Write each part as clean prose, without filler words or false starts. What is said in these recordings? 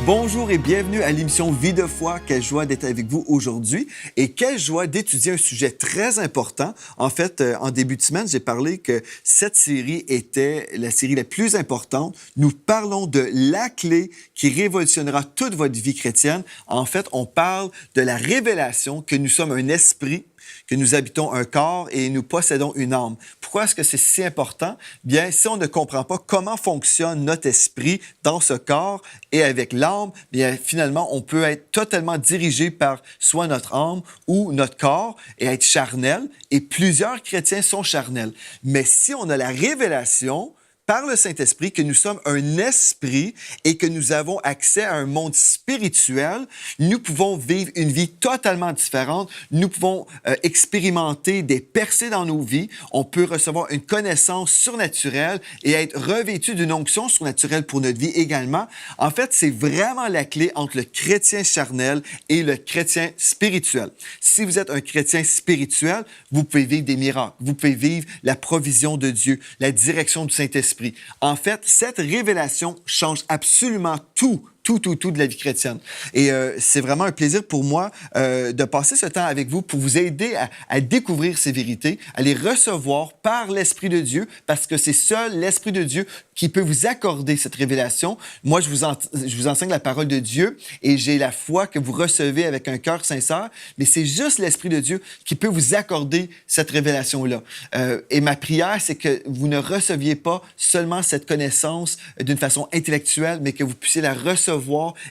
Bonjour et bienvenue à l'émission Vie de foi. Quelle joie d'être avec vous aujourd'hui et quelle joie d'étudier un sujet très important. En fait, en début de semaine, j'ai parlé que cette série était la série la plus importante. Nous parlons de la clé qui révolutionnera toute votre vie chrétienne. En fait, on parle de la révélation que nous sommes un esprit, que nous habitons un corps et nous possédons une âme. Pourquoi est-ce que c'est si important? Bien, si on ne comprend pas comment fonctionne notre esprit dans ce corps et avec l'âme, bien, finalement, on peut être totalement dirigé par soit notre âme ou notre corps et être charnel. Et plusieurs chrétiens sont charnels. Mais si on a la révélation par le Saint-Esprit que nous sommes un esprit et que nous avons accès à un monde spirituel, nous pouvons vivre une vie totalement différente. Nous pouvons expérimenter des percées dans nos vies. On peut recevoir une connaissance surnaturelle et être revêtu d'une onction surnaturelle pour notre vie également. En fait, c'est vraiment la clé entre le chrétien charnel et le chrétien spirituel. Si vous êtes un chrétien spirituel, vous pouvez vivre des miracles. Vous pouvez vivre la provision de Dieu, la direction du Saint-Esprit. En fait, cette révélation change absolument tout de la vie chrétienne. Et c'est vraiment un plaisir pour moi de passer ce temps avec vous pour vous aider à découvrir ces vérités, à les recevoir par l'Esprit de Dieu, parce que c'est seul l'Esprit de Dieu qui peut vous accorder cette révélation. Moi, je vous enseigne la parole de Dieu et j'ai la foi que vous recevez avec un cœur sincère, mais c'est juste l'Esprit de Dieu qui peut vous accorder cette révélation-là. Et ma prière, c'est que vous ne receviez pas seulement cette connaissance d'une façon intellectuelle, mais que vous puissiez la recevoir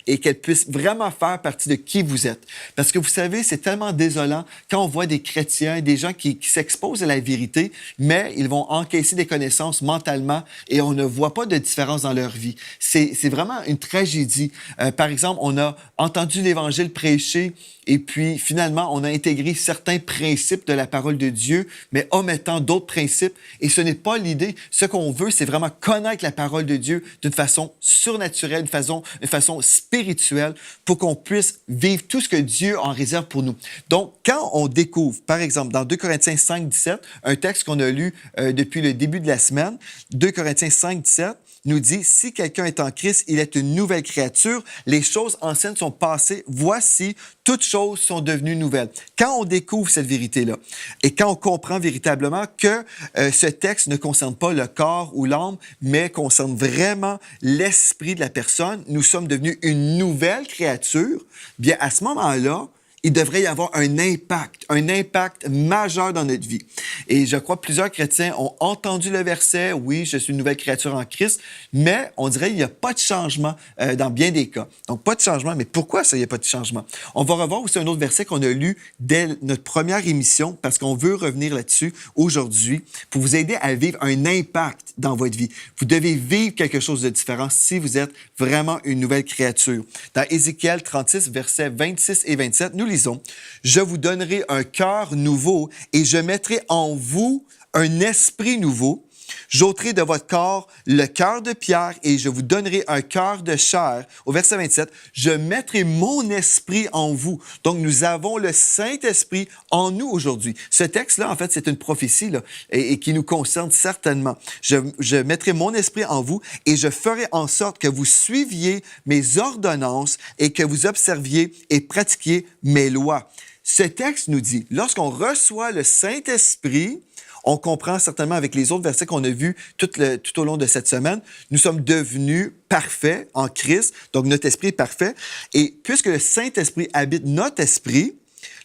et qu'elle puisse vraiment faire partie de qui vous êtes. Parce que vous savez, c'est tellement désolant quand on voit des chrétiens, des gens qui s'exposent à la vérité, mais ils vont encaisser des connaissances mentalement et on ne voit pas de différence dans leur vie. C'est vraiment une tragédie. Par exemple, on a entendu l'Évangile prêcher et puis finalement, on a intégré certains principes de la parole de Dieu, mais omettant d'autres principes. Et ce n'est pas l'idée. Ce qu'on veut, c'est vraiment connaître la parole de Dieu d'une façon surnaturelle, d'une façon spirituelle, pour qu'on puisse vivre tout ce que Dieu en réserve pour nous. Donc, quand on découvre, par exemple, dans 2 Corinthiens 5, 17, un texte qu'on a lu depuis le début de la semaine, 2 Corinthiens 5, 17, nous dit, si quelqu'un est en Christ, il est une nouvelle créature. Les choses anciennes sont passées. Voici, toutes choses sont devenues nouvelles. Quand on découvre cette vérité-là et quand on comprend véritablement que ce texte ne concerne pas le corps ou l'âme, mais concerne vraiment l'esprit de la personne, nous sommes devenus une nouvelle créature, bien à ce moment-là, il devrait y avoir un impact majeur dans notre vie. Et je crois que plusieurs chrétiens ont entendu le verset, oui, je suis une nouvelle créature en Christ, mais on dirait qu'il n'y a pas de changement dans bien des cas. Donc, pas de changement, mais pourquoi ça, il n'y a pas de changement? On va revoir aussi un autre verset qu'on a lu dès notre première émission, parce qu'on veut revenir là-dessus aujourd'hui, pour vous aider à vivre un impact dans votre vie. Vous devez vivre quelque chose de différent si vous êtes vraiment une nouvelle créature. Dans Ézéchiel 36, versets 26 et 27, nous lisons, « Je vous donnerai un cœur nouveau et je mettrai en vous un esprit nouveau. J'ôterai de votre corps le cœur de pierre et je vous donnerai un cœur de chair. » Au verset 27, « Je mettrai mon esprit en vous. » Donc, nous avons le Saint-Esprit en nous aujourd'hui. Ce texte-là, en fait, c'est une prophétie là, et qui nous concerne certainement. Je mettrai mon esprit en vous et je ferai en sorte que vous suiviez mes ordonnances et que vous observiez et pratiquiez mes lois. Ce texte nous dit, lorsqu'on reçoit le Saint-Esprit, on comprend certainement avec les autres versets qu'on a vus tout au long de cette semaine, nous sommes devenus parfaits en Christ, donc notre esprit est parfait. Et puisque le Saint-Esprit habite notre esprit,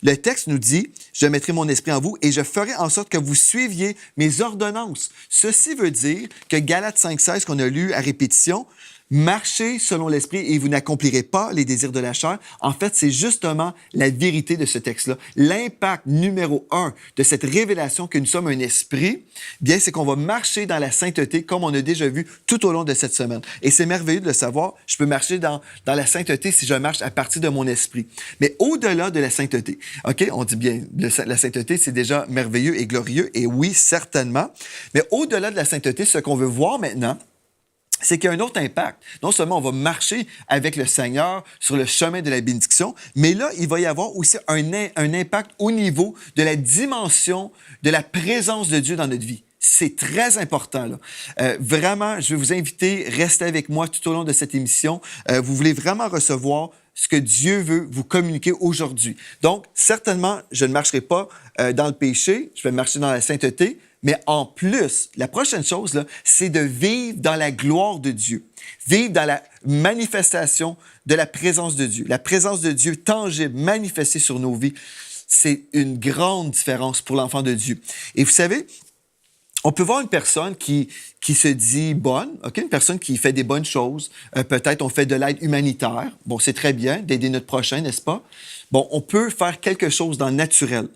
le texte nous dit, « Je mettrai mon esprit en vous et je ferai en sorte que vous suiviez mes ordonnances. » Ceci veut dire que Galates 5,16 qu'on a lu à répétition, marchez selon l'esprit et vous n'accomplirez pas les désirs de la chair. En fait, c'est justement la vérité de ce texte-là. L'impact numéro 1 de cette révélation que nous sommes un esprit, bien, c'est qu'on va marcher dans la sainteté comme on a déjà vu tout au long de cette semaine. Et c'est merveilleux de le savoir. Je peux marcher dans la sainteté si je marche à partir de mon esprit. Mais au-delà de la sainteté, OK, on dit bien, la sainteté, c'est déjà merveilleux et glorieux. Et oui, certainement. Mais au-delà de la sainteté, ce qu'on veut voir maintenant, c'est qu'il y a un autre impact. Non seulement on va marcher avec le Seigneur sur le chemin de la bénédiction, mais là, il va y avoir aussi un impact au niveau de la dimension de la présence de Dieu dans notre vie. C'est très important, là. Vraiment, je vais vous inviter, restez avec moi tout au long de cette émission. Vous voulez vraiment recevoir ce que Dieu veut vous communiquer aujourd'hui. Donc, certainement, je ne marcherai pas dans le péché, je vais marcher dans la sainteté, mais en plus, la prochaine chose, là, c'est de vivre dans la gloire de Dieu, vivre dans la manifestation de la présence de Dieu, la présence de Dieu tangible, manifestée sur nos vies. C'est une grande différence pour l'enfant de Dieu. Et vous savez, on peut voir une personne qui se dit bonne, OK? Une personne qui fait des bonnes choses. Peut-être on fait de l'aide humanitaire. Bon, c'est très bien d'aider notre prochain, n'est-ce pas? Bon, on peut faire quelque chose dans le naturel.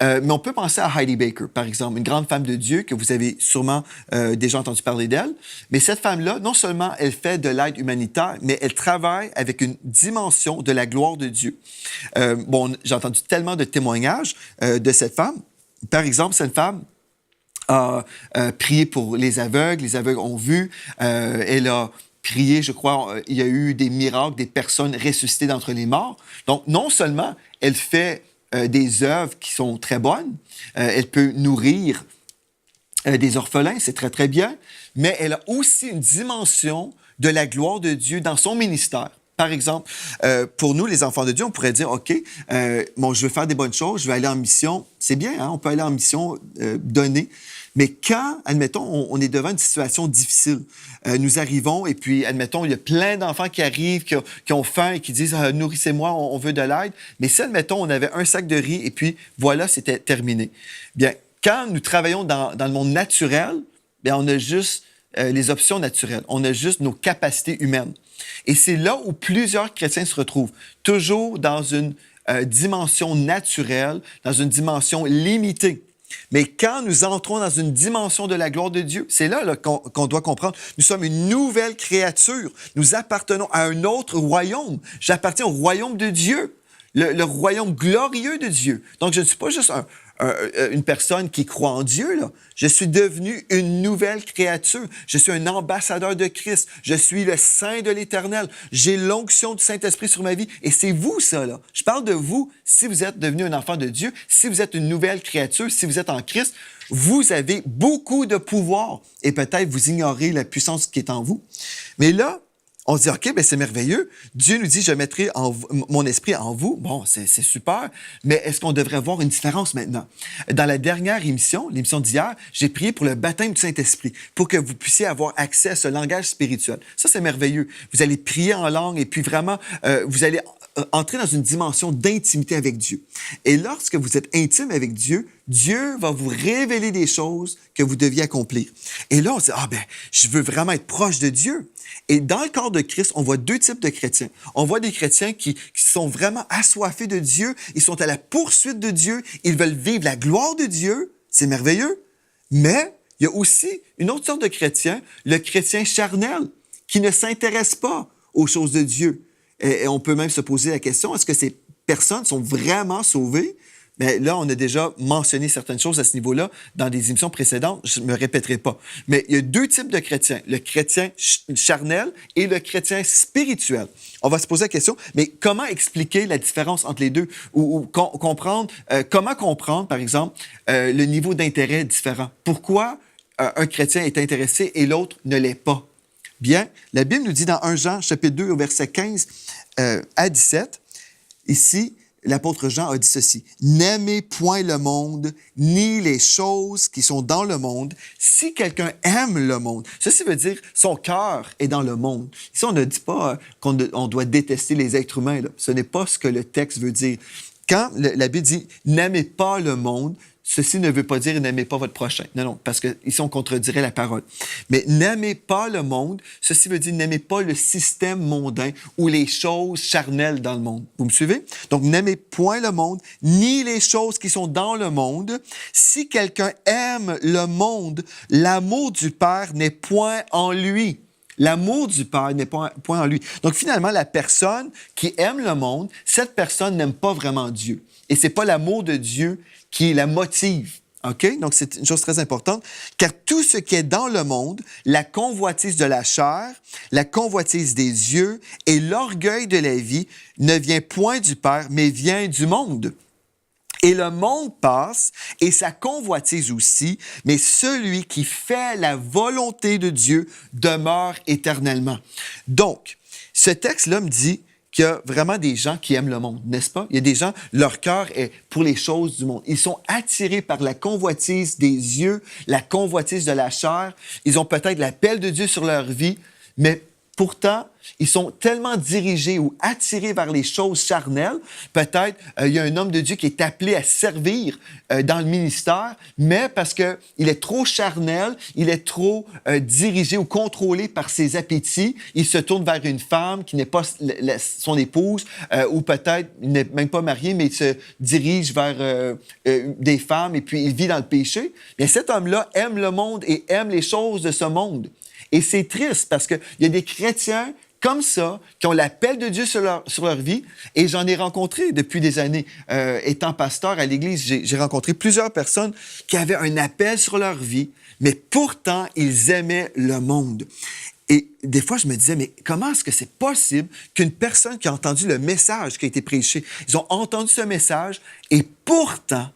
Mais on peut penser à Heidi Baker, par exemple, une grande femme de Dieu que vous avez sûrement déjà entendu parler d'elle. Mais cette femme-là, non seulement elle fait de l'aide humanitaire, mais elle travaille avec une dimension de la gloire de Dieu. Bon, j'ai entendu tellement de témoignages de cette femme. Par exemple, cette femme a prié pour les aveugles ont vu, elle a prié, je crois, il y a eu des miracles, des personnes ressuscitées d'entre les morts. Donc, non seulement elle fait des œuvres qui sont très bonnes, elle peut nourrir des orphelins, c'est très, très bien, mais elle a aussi une dimension de la gloire de Dieu dans son ministère. Par exemple, pour nous, les enfants de Dieu, on pourrait dire, OK, bon, je veux faire des bonnes choses, je vais aller en mission. C'est bien, hein? On peut aller en mission donnée. Mais quand, admettons, on est devant une situation difficile, nous arrivons et puis, admettons, il y a plein d'enfants qui arrivent, qui ont faim et qui disent « Nourrissez-moi, on veut de l'aide ». Mais si, admettons, on avait un sac de riz et puis voilà, c'était terminé. Bien, quand nous travaillons dans le monde naturel, bien, on a juste les options naturelles. On a juste nos capacités humaines. Et c'est là où plusieurs chrétiens se retrouvent, toujours dans une dimension naturelle, dans une dimension limitée. Mais quand nous entrons dans une dimension de la gloire de Dieu, c'est là, qu'on doit comprendre. Nous sommes une nouvelle créature. Nous appartenons à un autre royaume. J'appartiens au royaume de Dieu, le royaume glorieux de Dieu. Donc, je ne suis pas juste une personne qui croit en Dieu, là. Je suis devenu une nouvelle créature. Je suis un ambassadeur de Christ. Je suis le Saint de l'Éternel. J'ai l'onction du Saint-Esprit sur ma vie. Et c'est vous, ça, là. Je parle de vous si vous êtes devenu un enfant de Dieu, si vous êtes une nouvelle créature, si vous êtes en Christ. Vous avez beaucoup de pouvoir. Et peut-être vous ignorez la puissance qui est en vous. Mais là, on se dit, OK, bien, c'est merveilleux. Dieu nous dit, je mettrai mon esprit en vous. Bon, c'est super. Mais est-ce qu'on devrait voir une différence maintenant? Dans la dernière émission, l'émission d'hier, j'ai prié pour le baptême du Saint-Esprit, pour que vous puissiez avoir accès à ce langage spirituel. Ça, c'est merveilleux. Vous allez prier en langue et puis vraiment, vous allez entrer dans une dimension d'intimité avec Dieu. Et lorsque vous êtes intime avec Dieu, Dieu va vous révéler des choses que vous deviez accomplir. Et là, on se dit, ah ben, je veux vraiment être proche de Dieu. Et dans le corps de Christ, on voit deux types de chrétiens. On voit des chrétiens qui sont vraiment assoiffés de Dieu, ils sont à la poursuite de Dieu, ils veulent vivre la gloire de Dieu, c'est merveilleux. Mais il y a aussi une autre sorte de chrétien, le chrétien charnel, qui ne s'intéresse pas aux choses de Dieu. Et on peut même se poser la question, est-ce que ces personnes sont vraiment sauvées? Mais là, on a déjà mentionné certaines choses à ce niveau-là dans des émissions précédentes. Je ne me répéterai pas. Mais il y a deux types de chrétiens. Le chrétien charnel et le chrétien spirituel. On va se poser la question, mais comment expliquer la différence entre les deux? Ou comprendre, comment comprendre, par exemple, le niveau d'intérêt différent? Pourquoi un chrétien est intéressé et l'autre ne l'est pas? Bien, la Bible nous dit dans 1 Jean, chapitre 2, au verset 15 à 17, ici, l'apôtre Jean a dit ceci. « N'aimez point le monde, ni les choses qui sont dans le monde. Si quelqu'un aime le monde, ceci veut dire son cœur est dans le monde. » Ici, on ne dit pas qu'on doit détester les êtres humains. Là. Ce n'est pas ce que le texte veut dire. Quand la Bible dit « N'aimez pas le monde », ceci ne veut pas dire « n'aimez pas votre prochain ». Non, non, parce qu'ici, on contredirait la parole. Mais « n'aimez pas le monde », ceci veut dire « n'aimez pas le système mondain ou les choses charnelles dans le monde ». Vous me suivez? Donc, « n'aimez point le monde, ni les choses qui sont dans le monde. Si quelqu'un aime le monde, l'amour du Père n'est point en lui. » L'amour du Père n'est point en lui. Donc, finalement, la personne qui aime le monde, cette personne n'aime pas vraiment Dieu. Et c'est pas l'amour de Dieu qui la motive. OK? Donc, c'est une chose très importante. Car tout ce qui est dans le monde, la convoitise de la chair, la convoitise des yeux et l'orgueil de la vie ne vient point du Père, mais vient du monde. Et le monde passe et sa convoitise aussi, mais celui qui fait la volonté de Dieu demeure éternellement. Donc, ce texte-là me dit qu'il y a vraiment des gens qui aiment le monde, n'est-ce pas? Il y a des gens, leur cœur est pour les choses du monde. Ils sont attirés par la convoitise des yeux, la convoitise de la chair. Ils ont peut-être l'appel de Dieu sur leur vie, mais pourtant, ils sont tellement dirigés ou attirés vers les choses charnelles. Peut-être il y a un homme de Dieu qui est appelé à servir dans le ministère, mais parce qu'il est trop charnel, il est trop dirigé ou contrôlé par ses appétits, il se tourne vers une femme qui n'est pas son épouse, ou peut-être il n'est même pas marié, mais il se dirige vers des femmes et puis il vit dans le péché. Bien, cet homme-là aime le monde et aime les choses de ce monde. Et c'est triste parce qu'il y a des chrétiens comme ça, qui ont l'appel de Dieu sur leur vie. Et j'en ai rencontré depuis des années. Étant pasteur à l'Église, j'ai rencontré plusieurs personnes qui avaient un appel sur leur vie, mais pourtant, ils aimaient le monde. Et des fois, je me disais, mais comment est-ce que c'est possible qu'une personne qui a entendu le message qui a été prêché, ils ont entendu ce message et pourtant,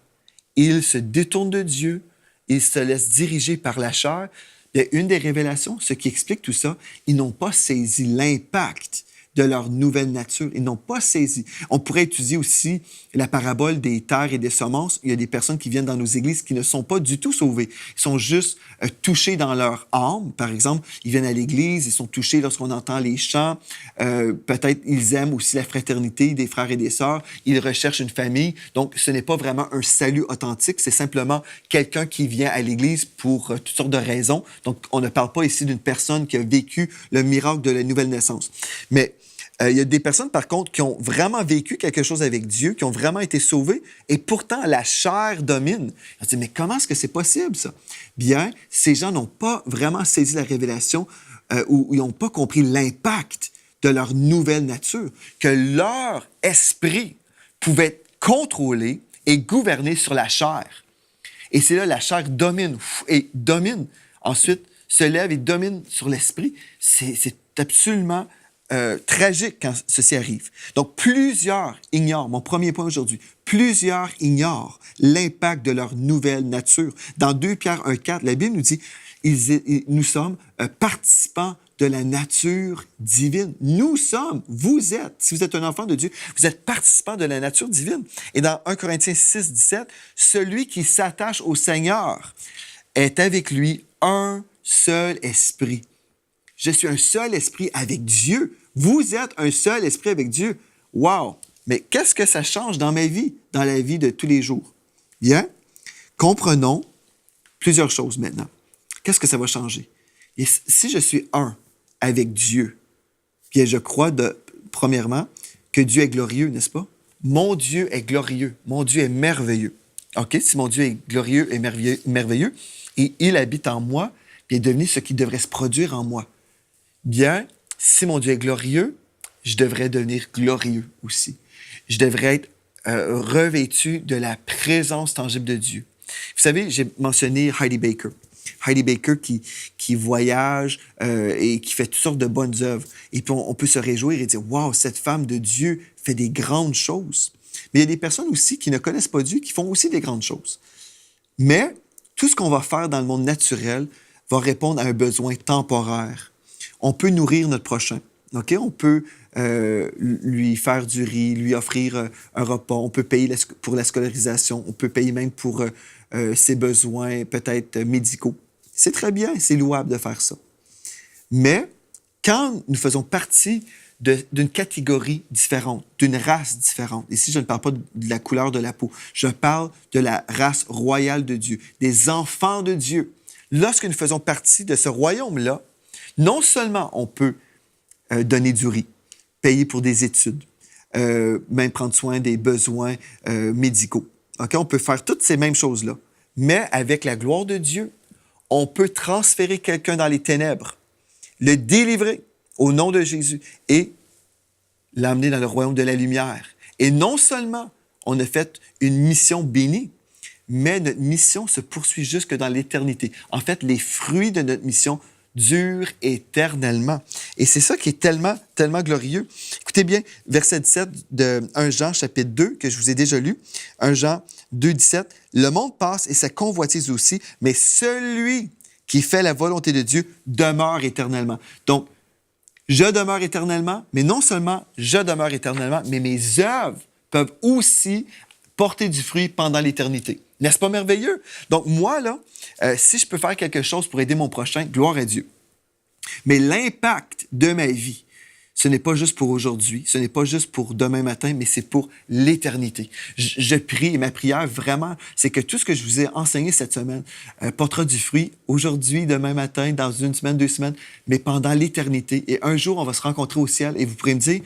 ils se détournent de Dieu, ils se laissent diriger par la chair. Il y a une des révélations, ce qui explique tout ça, ils n'ont pas saisi l'impact de leur nouvelle nature. Ils n'ont pas saisi. On pourrait étudier aussi la parabole des terres et des semences. Il y a des personnes qui viennent dans nos églises qui ne sont pas du tout sauvées. Ils sont juste touchés dans leur âme. Par exemple, ils viennent à l'église, ils sont touchés lorsqu'on entend les chants. Peut-être ils aiment aussi la fraternité des frères et des sœurs. Ils recherchent une famille. Donc, ce n'est pas vraiment un salut authentique. C'est simplement quelqu'un qui vient à l'église pour toutes sortes de raisons. Donc, on ne parle pas ici d'une personne qui a vécu le miracle de la nouvelle naissance. Mais il y a des personnes, par contre, qui ont vraiment vécu quelque chose avec Dieu, qui ont vraiment été sauvées, et pourtant, la chair domine. On se dit, mais comment est-ce que c'est possible, ça? Bien, ces gens n'ont pas vraiment saisi la révélation ou ils n'ont pas compris l'impact de leur nouvelle nature, que leur esprit pouvait être contrôlé et gouverné sur la chair. Et c'est là, la chair domine, et domine. Ensuite, se lève et domine sur l'esprit. C'est absolument tragique quand ceci arrive. Donc, plusieurs ignorent, mon premier point aujourd'hui, plusieurs ignorent l'impact de leur nouvelle nature. Dans 2 Pierre 1,4, la Bible nous dit, nous sommes participants de la nature divine. Nous sommes, vous êtes, si vous êtes un enfant de Dieu, vous êtes participant de la nature divine. Et dans 1 Corinthiens 6, 17, celui qui s'attache au Seigneur est avec lui un seul esprit. Je suis un seul esprit avec Dieu. Vous êtes un seul esprit avec Dieu. Wow! Mais qu'est-ce que ça change dans ma vie, dans la vie de tous les jours? Bien, comprenons plusieurs choses maintenant. Qu'est-ce que ça va changer? Et si je suis un avec Dieu, bien, je crois, premièrement, que Dieu est glorieux, n'est-ce pas? Mon Dieu est glorieux. Mon Dieu est merveilleux. OK? Si mon Dieu est glorieux et merveilleux, et il habite en moi, il est devenu ce qui devrait se produire en moi. Bien, si mon Dieu est glorieux, je devrais devenir glorieux aussi. Je devrais être revêtu de la présence tangible de Dieu. Vous savez, j'ai mentionné Heidi Baker. Heidi Baker qui voyage et qui fait toutes sortes de bonnes œuvres. Et puis, on peut se réjouir et dire, « Wow, cette femme de Dieu fait des grandes choses. » Mais il y a des personnes aussi qui ne connaissent pas Dieu, qui font aussi des grandes choses. Mais tout ce qu'on va faire dans le monde naturel va répondre à un besoin temporaire. On peut nourrir notre prochain. OK? On peut lui faire du riz, lui offrir un repas. On peut payer pour la scolarisation. On peut payer même pour ses besoins peut-être médicaux. C'est très bien, c'est louable de faire ça. Mais quand nous faisons partie d'une catégorie différente, d'une race différente, ici je ne parle pas de la couleur de la peau, je parle de la race royale de Dieu, des enfants de Dieu. Lorsque nous faisons partie de ce royaume-là, non seulement on peut donner du riz, payer pour des études, même prendre soin des besoins médicaux. Okay? On peut faire toutes ces mêmes choses-là. Mais avec la gloire de Dieu, on peut transférer quelqu'un dans les ténèbres, le délivrer au nom de Jésus et l'amener dans le royaume de la lumière. Et non seulement on a fait une mission bénie, mais notre mission se poursuit jusque dans l'éternité. En fait, les fruits de notre mission durent éternellement. Et c'est ça qui est tellement, tellement glorieux. Écoutez, Écoutez bien, verset 17 de 1 Jean, chapitre 2, que je vous ai déjà lu. 1 Jean 2, 17. Le monde passe et sa convoitise aussi, mais celui qui fait la volonté de Dieu demeure éternellement. Donc, je demeure éternellement, mais non seulement je demeure éternellement, mais mes œuvres peuvent aussi porter du fruit pendant l'éternité. N'est-ce pas merveilleux? Donc, moi, là, si je peux faire quelque chose pour aider mon prochain, gloire à Dieu. Mais l'impact de ma vie, ce n'est pas juste pour aujourd'hui, ce n'est pas juste pour demain matin, mais c'est pour l'éternité. Je prie, et ma prière, vraiment, c'est que tout ce que je vous ai enseigné cette semaine portera du fruit aujourd'hui, demain matin, dans une semaine, 2 semaines, mais pendant l'éternité. Et un jour, on va se rencontrer au ciel et vous pourrez me dire,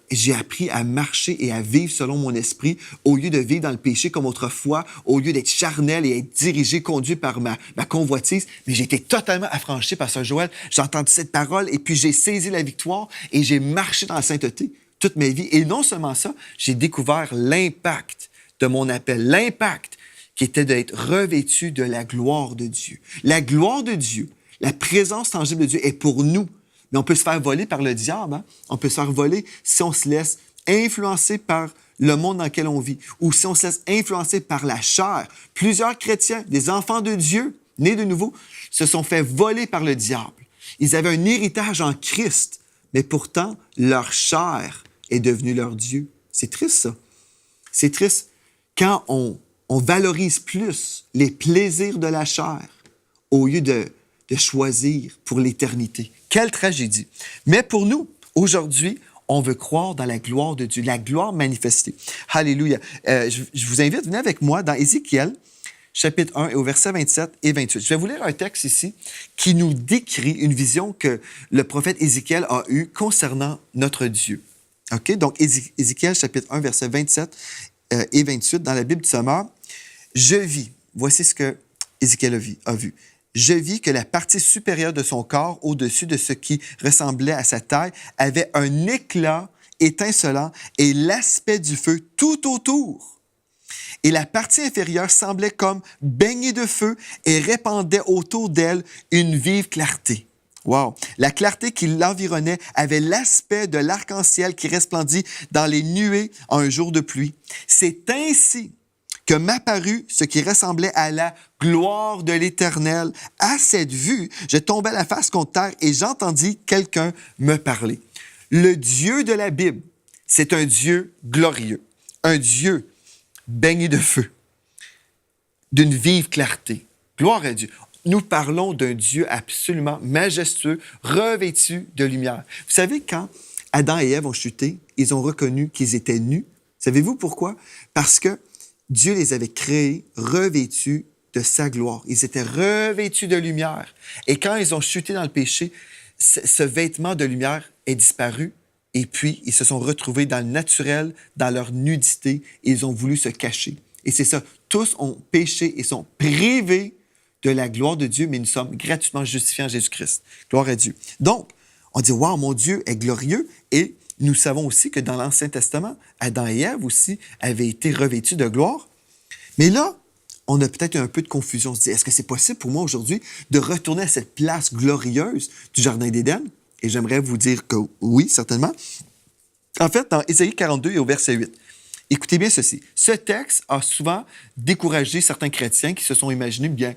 j'ai appris à marcher et à vivre selon mon esprit au lieu de vivre dans le péché comme autrefois, au lieu d'être charnel et être dirigé, conduit par ma convoitise. Mais j'ai été totalement affranchi par Pasteur Joël. J'ai entendu cette parole et puis j'ai saisi la victoire et j'ai marché dans la sainteté toute ma vie. Et non seulement ça, j'ai découvert l'impact de mon appel, l'impact qui était d'être revêtu de la gloire de Dieu. La gloire de Dieu, la présence tangible de Dieu est pour nous. Mais on peut se faire voler par le diable. Hein? On peut se faire voler si on se laisse influencer par le monde dans lequel on vit ou si on se laisse influencer par la chair. Plusieurs chrétiens, des enfants de Dieu, nés de nouveau, se sont fait voler par le diable. Ils avaient un héritage en Christ, mais pourtant, leur chair est devenue leur Dieu. C'est triste, ça. C'est triste quand on valorise plus les plaisirs de la chair au lieu de choisir pour l'éternité. Quelle tragédie! Mais pour nous, aujourd'hui, on veut croire dans la gloire de Dieu, la gloire manifestée. Alléluia! Je vous invite, venez avec moi dans Ézéchiel, chapitre 1, et au verset 27 et 28. Je vais vous lire un texte ici qui nous décrit une vision que le prophète Ézéchiel a eue concernant notre Dieu. OK? Donc, Ézéchiel, chapitre 1, verset 27 et 28, dans la Bible du Sommeur. Je vis, voici ce que Ézéchiel a vu. Je vis que la partie supérieure de son corps, au-dessus de ce qui ressemblait à sa taille, avait un éclat étincelant et l'aspect du feu tout autour. Et la partie inférieure semblait comme baignée de feu et répandait autour d'elle une vive clarté. Wow! La clarté qui l'environnait avait l'aspect de l'arc-en-ciel qui resplendit dans les nuées en un jour de pluie. C'est ainsi que m'apparut ce qui ressemblait à la gloire de l'Éternel. À cette vue, je tombais la face contre terre et j'entendis quelqu'un me parler. Le Dieu de la Bible, c'est un Dieu glorieux, un Dieu baigné de feu, d'une vive clarté. Gloire à Dieu. Nous parlons d'un Dieu absolument majestueux, revêtu de lumière. Vous savez, quand Adam et Ève ont chuté, ils ont reconnu qu'ils étaient nus. Savez-vous pourquoi? Parce que Dieu les avait créés revêtus de sa gloire. Ils étaient revêtus de lumière. Et quand ils ont chuté dans le péché, ce vêtement de lumière est disparu. Et puis, ils se sont retrouvés dans le naturel, dans leur nudité, et ils ont voulu se cacher. Et c'est ça. Tous ont péché et sont privés de la gloire de Dieu, mais nous sommes gratuitement justifiés en Jésus-Christ. Gloire à Dieu. Donc, on dit, « Wow, mon Dieu est glorieux » et nous savons aussi que dans l'Ancien Testament, Adam et Ève aussi avaient été revêtus de gloire. Mais là, on a peut-être un peu de confusion. On se dit, est-ce que c'est possible pour moi aujourd'hui de retourner à cette place glorieuse du Jardin d'Éden? Et j'aimerais vous dire que oui, certainement. En fait, dans Ésaïe 42 et au verset 8, écoutez bien ceci. Ce texte a souvent découragé certains chrétiens qui se sont imaginés, bien,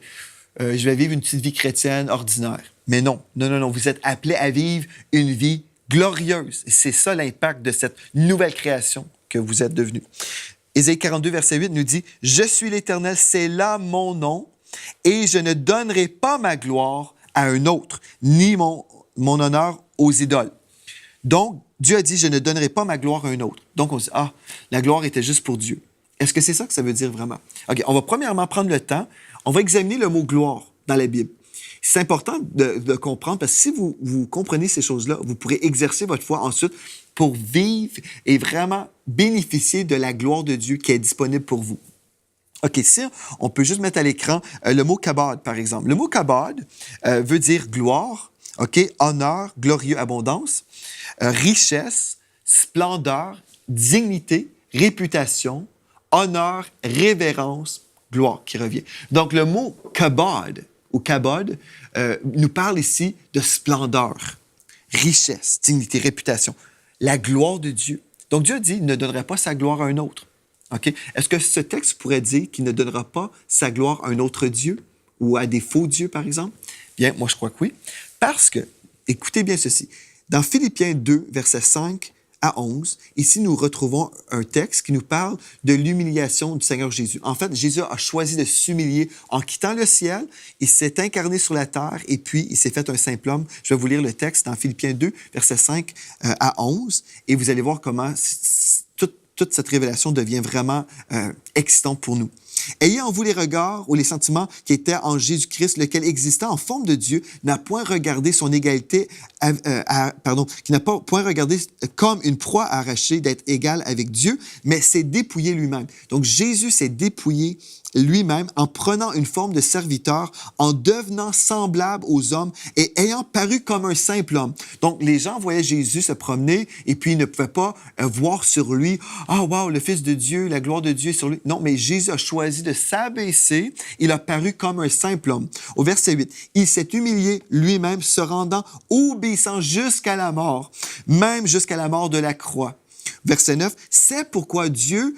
je vais vivre une petite vie chrétienne ordinaire. Mais non, vous êtes appelés à vivre une vie glorieuse. Et c'est ça l'impact de cette nouvelle création que vous êtes devenus. Ésaïe 42, verset 8 nous dit, « Je suis l'Éternel, c'est là mon nom, et je ne donnerai pas ma gloire à un autre, ni mon honneur aux idoles. » Donc, Dieu a dit, « Je ne donnerai pas ma gloire à un autre. » Donc, on se dit, « la gloire était juste pour Dieu. » Est-ce que c'est ça que ça veut dire vraiment? OK, on va premièrement prendre le temps, on va examiner le mot « gloire » dans la Bible. C'est important de comprendre, parce que si vous comprenez ces choses-là, vous pourrez exercer votre foi ensuite pour vivre et vraiment bénéficier de la gloire de Dieu qui est disponible pour vous. OK, ici, on peut juste mettre à l'écran le mot « kabod », par exemple. Le mot « kabod » veut dire gloire, OK, honneur, glorieux, abondance, richesse, splendeur, dignité, réputation, honneur, révérence, gloire qui revient. Donc, le mot « kabod » ou « kabod » nous parle ici de splendeur, richesse, dignité, réputation. la gloire de Dieu. Donc Dieu a dit, il ne donnerait pas sa gloire à un autre. OK? Est-ce que ce texte pourrait dire qu'il ne donnera pas sa gloire à un autre Dieu ou à des faux dieux, par exemple? Bien, moi, je crois que oui. Parce que, écoutez bien ceci, dans Philippiens 2, versets 5 à 11, ici, nous retrouvons un texte qui nous parle de l'humiliation du Seigneur Jésus. En fait, Jésus a choisi de s'humilier en quittant le ciel. Il s'est incarné sur la terre et puis il s'est fait un simple homme. Je vais vous lire le texte dans Philippiens 2, versets 5 à 11, et vous allez voir comment toute cette révélation devient vraiment excitante pour nous. Ayez en vous les regards ou les sentiments qui étaient en Jésus-Christ, lequel existant en forme de Dieu, n'a point regardé son égalité, qui n'a pas point regardé comme une proie arrachée d'être égal avec Dieu, mais s'est dépouillé lui-même. Donc Jésus s'est dépouillé lui-même en prenant une forme de serviteur, en devenant semblable aux hommes et ayant paru comme un simple homme. Donc, les gens voyaient Jésus se promener et puis ils ne pouvaient pas voir sur lui « Ah, wow, le Fils de Dieu, la gloire de Dieu est sur lui. » Non, mais Jésus a choisi de s'abaisser. Il a paru comme un simple homme. Au verset 8, « Il s'est humilié lui-même, se rendant obéissant jusqu'à la mort, même jusqu'à la mort de la croix. » Verset 9, « C'est pourquoi Dieu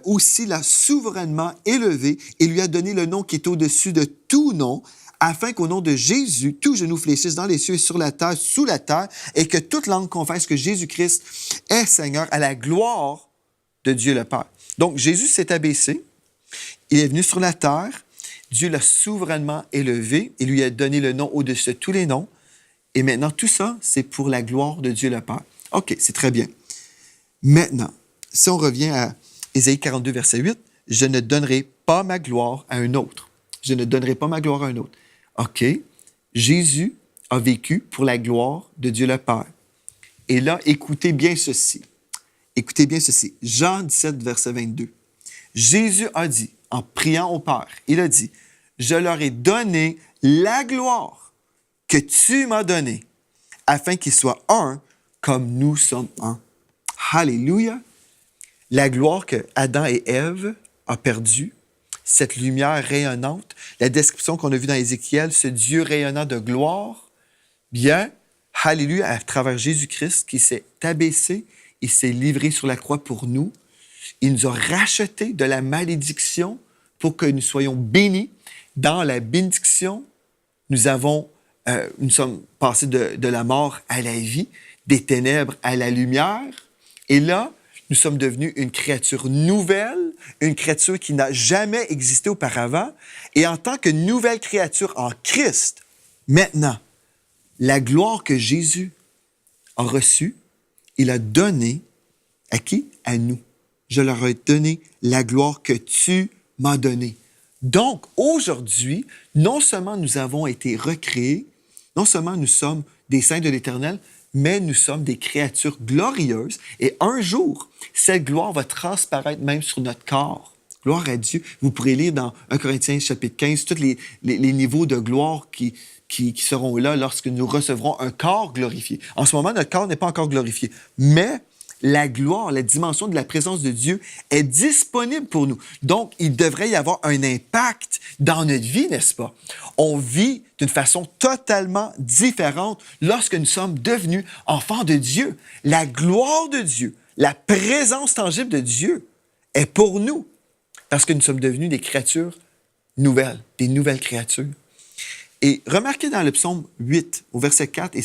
aussi l'a souverainement élevé et lui a donné le nom qui est au-dessus de tout nom, afin qu'au nom de Jésus, tout genou fléchisse dans les cieux et sur la terre, sous la terre, et que toute langue confesse que Jésus-Christ est Seigneur à la gloire de Dieu le Père. » Donc, Jésus s'est abaissé, il est venu sur la terre, Dieu l'a souverainement élevé et lui a donné le nom au-dessus de tous les noms, et maintenant, tout ça, c'est pour la gloire de Dieu le Père. OK, c'est très bien. Maintenant, si on revient à Ésaïe 42, verset 8, « Je ne donnerai pas ma gloire à un autre. » Je ne donnerai pas ma gloire à un autre. OK, Jésus a vécu pour la gloire de Dieu le Père. Et là, écoutez bien ceci. Écoutez bien ceci. Jean 17, verset 22. Jésus a dit, en priant au Père, il a dit, « Je leur ai donné la gloire que tu m'as donnée, afin qu'ils soient un comme nous sommes un. » Alléluia! La gloire que Adam et Ève ont perdue, cette lumière rayonnante, la description qu'on a vue dans Ézéchiel, ce Dieu rayonnant de gloire, bien, alléluia, à travers Jésus-Christ qui s'est abaissé, il s'est livré sur la croix pour nous. Il nous a rachetés de la malédiction pour que nous soyons bénis. Dans la bénédiction, nous sommes passés de la mort à la vie, des ténèbres à la lumière. Et là, nous sommes devenus une créature nouvelle, une créature qui n'a jamais existé auparavant. Et en tant que nouvelle créature en Christ, maintenant, la gloire que Jésus a reçue, il a donné à qui? À nous. Je leur ai donné la gloire que tu m'as donnée. Donc, aujourd'hui, non seulement nous avons été recréés, non seulement nous sommes des saints de l'Éternel, mais nous sommes des créatures glorieuses. Et un jour, cette gloire va transparaître même sur notre corps. Gloire à Dieu. Vous pourrez lire dans 1 Corinthiens chapitre 15 tous les niveaux de gloire qui seront là lorsque nous recevrons un corps glorifié. En ce moment, notre corps n'est pas encore glorifié, mais la gloire, la dimension de la présence de Dieu est disponible pour nous. Donc, il devrait y avoir un impact dans notre vie, n'est-ce pas? On vit d'une façon totalement différente lorsque nous sommes devenus enfants de Dieu. La gloire de Dieu, la présence tangible de Dieu est pour nous parce que nous sommes devenus des créatures nouvelles, des nouvelles créatures. Et remarquez dans le psaume 8, au verset 4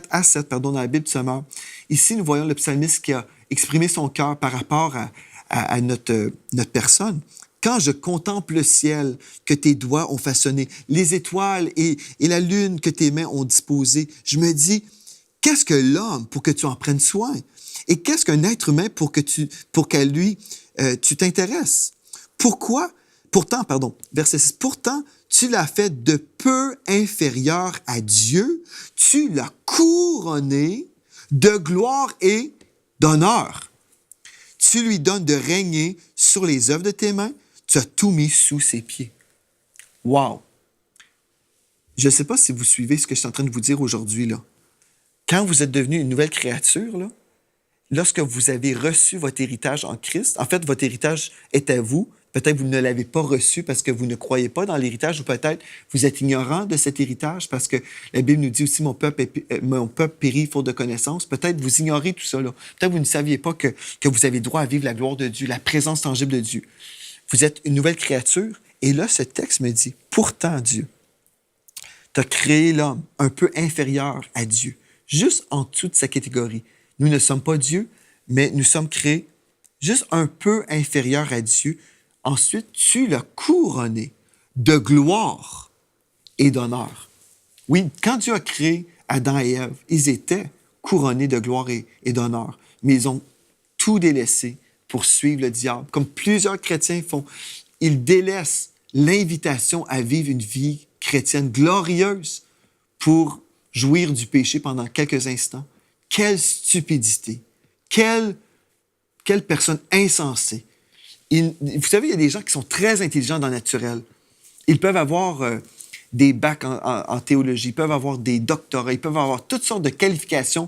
à 7, dans la Bible du Sommeur, ici, nous voyons le psalmiste qui a exprimé son cœur par rapport à notre personne. « Quand je contemple le ciel que tes doigts ont façonné, les étoiles et la lune que tes mains ont disposées, je me dis, qu'est-ce que l'homme pour que tu en prennes soin? Et qu'est-ce qu'un être humain pour qu'à lui, tu t'intéresses? Verset 6, pourtant, tu l'as fait de peu inférieur à Dieu, tu l'as couronné de gloire et d'honneur. Tu lui donnes de régner sur les œuvres de tes mains, tu as tout mis sous ses pieds. » Wow! Je ne sais pas si vous suivez ce que je suis en train de vous dire aujourd'hui, là. Quand vous êtes devenu une nouvelle créature, là, lorsque vous avez reçu votre héritage en Christ, en fait, votre héritage est à vous Peut-être que vous ne l'avez pas reçu parce que vous ne croyez pas dans l'héritage ou peut-être vous êtes ignorant de cet héritage parce que la Bible nous dit aussi mon peuple périt faute de connaissance. Peut-être vous ignorez tout ça. Là. Peut-être que vous ne saviez pas que vous avez droit à vivre la gloire de Dieu, la présence tangible de Dieu. Vous êtes une nouvelle créature. Et là, ce texte me dit, pourtant Dieu, tu as créé l'homme un peu inférieur à Dieu, juste en dessous de sa catégorie. Nous ne sommes pas Dieu, mais nous sommes créés juste un peu inférieurs à Dieu. Ensuite, tu l'as couronné de gloire et d'honneur. Oui, quand Dieu a créé Adam et Ève, ils étaient couronnés de gloire et d'honneur, mais ils ont tout délaissé pour suivre le diable. Comme plusieurs chrétiens font, ils délaissent l'invitation à vivre une vie chrétienne glorieuse pour jouir du péché pendant quelques instants. Quelle stupidité! Quelle personne insensée! Vous savez, il y a des gens qui sont très intelligents dans le naturel. Ils peuvent avoir des bacs en théologie, ils peuvent avoir des doctorats, ils peuvent avoir toutes sortes de qualifications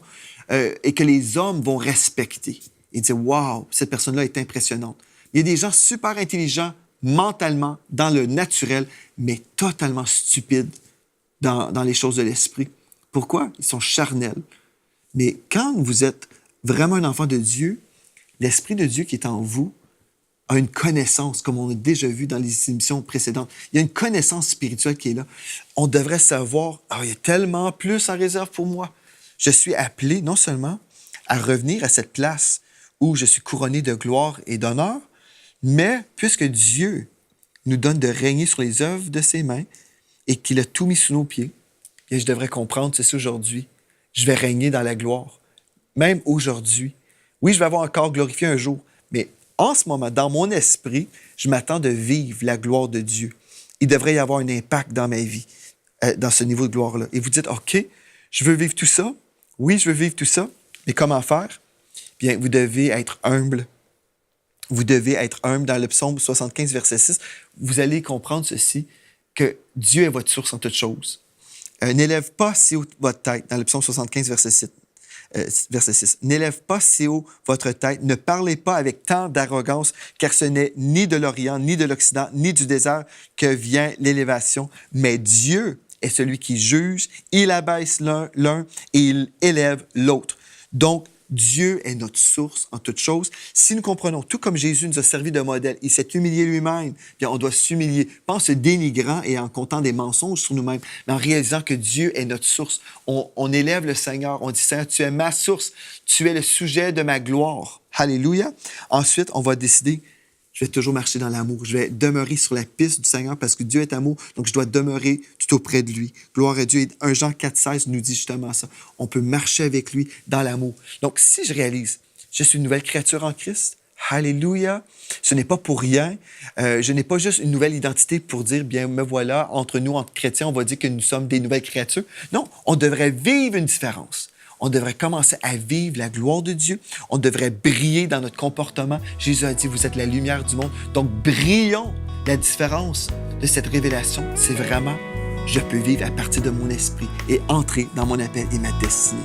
et que les hommes vont respecter. Et dire, « Wow, cette personne-là est impressionnante. » Il y a des gens super intelligents mentalement, dans le naturel, mais totalement stupides dans les choses de l'esprit. Pourquoi? Ils sont charnels. Mais quand vous êtes vraiment un enfant de Dieu, l'Esprit de Dieu qui est en vous a une connaissance, comme on a déjà vu dans les émissions précédentes. Il y a une connaissance spirituelle qui est là. On devrait savoir, il y a tellement plus en réserve pour moi. Je suis appelé non seulement à revenir à cette place où je suis couronné de gloire et d'honneur, mais puisque Dieu nous donne de régner sur les œuvres de ses mains et qu'il a tout mis sous nos pieds, bien, je devrais comprendre ceci aujourd'hui. Je vais régner dans la gloire, même aujourd'hui. Oui, je vais avoir un corps glorifié un jour, mais en ce moment, dans mon esprit, je m'attends de vivre la gloire de Dieu. Il devrait y avoir un impact dans ma vie, dans ce niveau de gloire-là. Et vous dites, OK, je veux vivre tout ça. Oui, je veux vivre tout ça, mais comment faire? Bien, vous devez être humble. Vous devez être humble. Dans le psaume 75, verset 6, vous allez comprendre ceci, que Dieu est votre source en toutes choses. N'élève pas si haut votre tête, dans le psaume 75, verset 6. N'élève pas si haut votre tête, ne parlez pas avec tant d'arrogance, car ce n'est ni de l'Orient, ni de l'Occident, ni du désert que vient l'élévation, mais Dieu est celui qui juge, il abaisse l'un et il élève l'autre. Donc, Dieu est notre source en toutes choses. Si nous comprenons, tout comme Jésus nous a servi de modèle, il s'est humilié lui-même, bien on doit s'humilier, pas en se dénigrant et en comptant des mensonges sur nous-mêmes, mais en réalisant que Dieu est notre source. On élève le Seigneur, on dit, Seigneur, tu es ma source, tu es le sujet de ma gloire. Alléluia. Ensuite, on va décider, je vais toujours marcher dans l'amour. Je vais demeurer sur la piste du Seigneur parce que Dieu est amour, donc je dois demeurer tout auprès de lui. Gloire à Dieu. Et 1 Jean 4,16 nous dit justement ça. On peut marcher avec lui dans l'amour. Donc, si je réalise, je suis une nouvelle créature en Christ, alléluia, ce n'est pas pour rien. Je n'ai pas juste une nouvelle identité pour dire, bien, me voilà, entre nous, entre chrétiens, on va dire que nous sommes des nouvelles créatures. Non, on devrait vivre une différence. On devrait commencer à vivre la gloire de Dieu. On devrait briller dans notre comportement. Jésus a dit, vous êtes la lumière du monde. Donc, brillons. La différence de cette révélation, c'est vraiment, je peux vivre à partir de mon esprit et entrer dans mon appel et ma destinée.